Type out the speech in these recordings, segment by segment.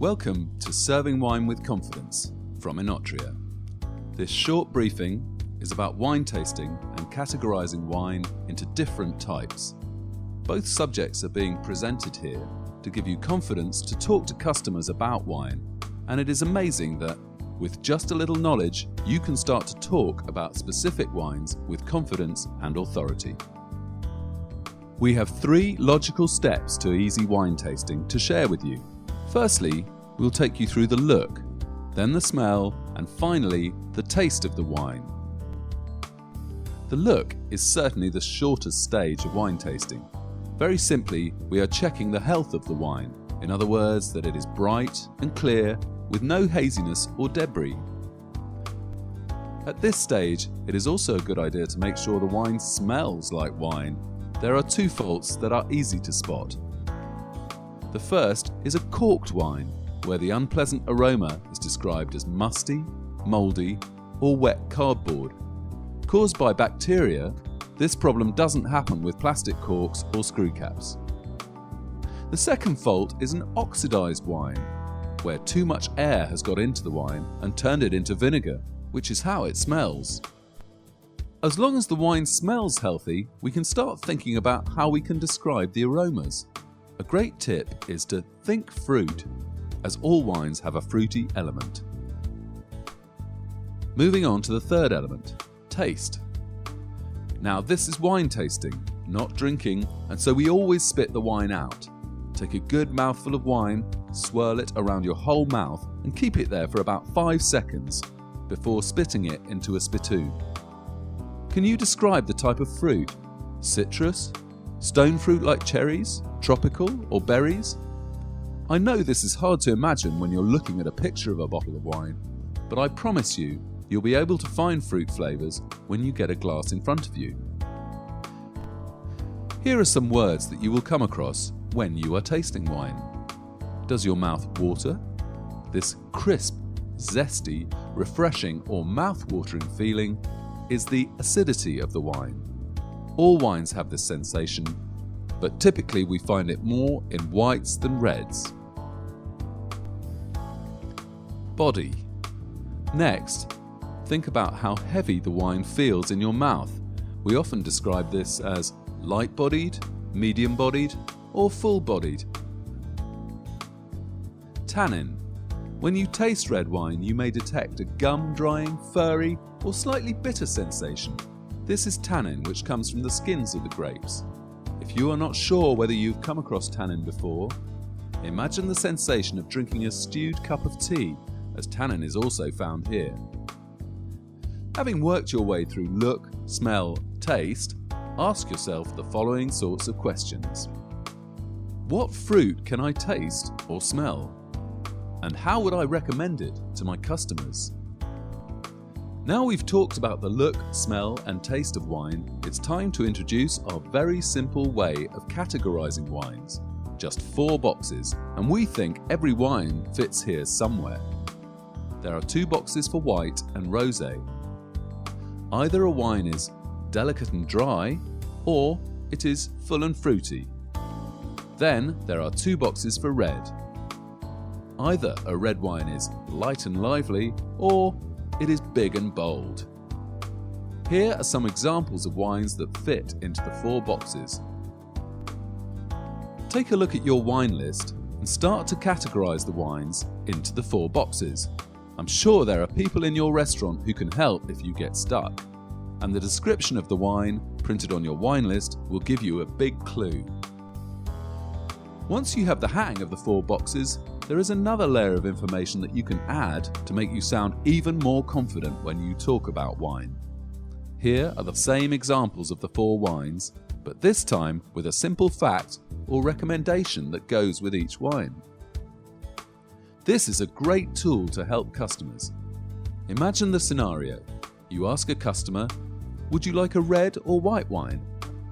Welcome to Serving Wine with Confidence from Inotria. This short briefing is about wine tasting and categorizing wine into different types. Both subjects are being presented here to give you confidence to talk to customers about wine, and it is amazing that with just a little knowledge you can start to talk about specific wines with confidence and authority. We have 3 logical steps to easy wine tasting to share with you. Firstly, we'll take you through the look, then the smell, and finally the taste of the wine. The look is certainly the shortest stage of wine tasting. Very simply, we are checking the health of the wine. In other words, that it is bright and clear with no haziness or debris. At this stage, it is also a good idea to make sure the wine smells like wine. There are 2 faults that are easy to spot. The first is a corked wine, where the unpleasant aroma is described as musty, mouldy, or wet cardboard. Caused by bacteria, this problem doesn't happen with plastic corks or screw caps. The second fault is an oxidized wine, where too much air has got into the wine and turned it into vinegar, which is how it smells. As long as the wine smells healthy, we can start thinking about how we can describe the aromas. A great tip is to think fruit, as all wines have a fruity element. Moving on to the third element, taste. Now this is wine tasting, not drinking, and so we always spit the wine out. Take a good mouthful of wine, swirl it around your whole mouth and keep it there for about 5 seconds before spitting it into a spittoon. Can you describe the type of fruit? Citrus? Stone fruit like cherries? Tropical or berries? I know this is hard to imagine when you're looking at a picture of a bottle of wine, but I promise you, you'll be able to find fruit flavours when you get a glass in front of you. Here are some words that you will come across when you are tasting wine. Does your mouth water? This crisp, zesty, refreshing or mouth-watering feeling is the acidity of the wine. All wines have this sensation, but typically we find it more in whites than reds. Body. Next, think about how heavy the wine feels in your mouth. We often describe this as light-bodied, medium-bodied, or full-bodied. Tannin. When you taste red wine, you may detect a gum-drying, furry, or slightly bitter sensation. This is tannin, which comes from the skins of the grapes. If you are not sure whether you've come across tannin before, imagine the sensation of drinking a stewed cup of tea, as tannin is also found here. Having worked your way through look, smell, taste, ask yourself the following sorts of questions. What fruit can I taste or smell? And how would I recommend it to my customers? Now we've talked about the look, smell and taste of wine, it's time to introduce our very simple way of categorizing wines. Just 4 boxes, and we think every wine fits here somewhere. There are 2 boxes for white and rosé. Either a wine is delicate and dry, or it is full and fruity. Then there are 2 boxes for red. Either a red wine is light and lively, or it is big and bold. Here are some examples of wines that fit into the 4 boxes. Take a look at your wine list and start to categorize the wines into the 4 boxes. I'm sure there are people in your restaurant who can help if you get stuck, and the description of the wine printed on your wine list will give you a big clue. Once you have the hang of the 4 boxes, there is another layer of information that you can add to make you sound even more confident when you talk about wine. Here are the same examples of the 4 wines, but this time with a simple fact or recommendation that goes with each wine. This is a great tool to help customers. Imagine the scenario. You ask a customer, would you like a red or white wine?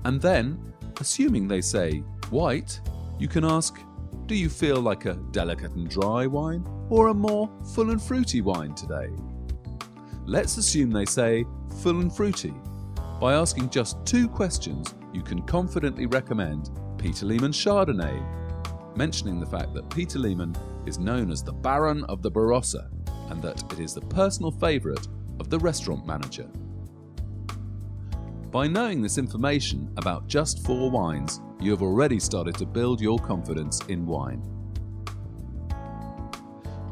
And then, assuming they say white, you can ask, do you feel like a delicate and dry wine or a more full and fruity wine today? Let's assume they say full and fruity. By asking just 2 questions, you can confidently recommend Peter Lehmann Chardonnay, mentioning the fact that Peter Lehmann is known as the Baron of the Barossa and that it is the personal favourite of the restaurant manager. By knowing this information about just 4 wines, you have already started to build your confidence in wine.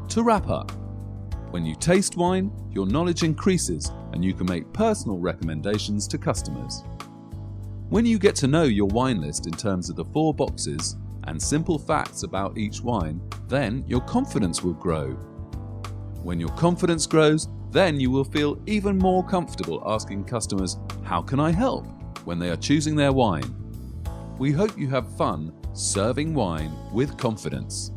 To wrap up, when you taste wine, your knowledge increases and you can make personal recommendations to customers. When you get to know your wine list in terms of the 4 boxes and simple facts about each wine, then your confidence will grow. When your confidence grows, then you will feel even more comfortable asking customers, "How can I help?" when they are choosing their wine. We hope you have fun serving wine with confidence.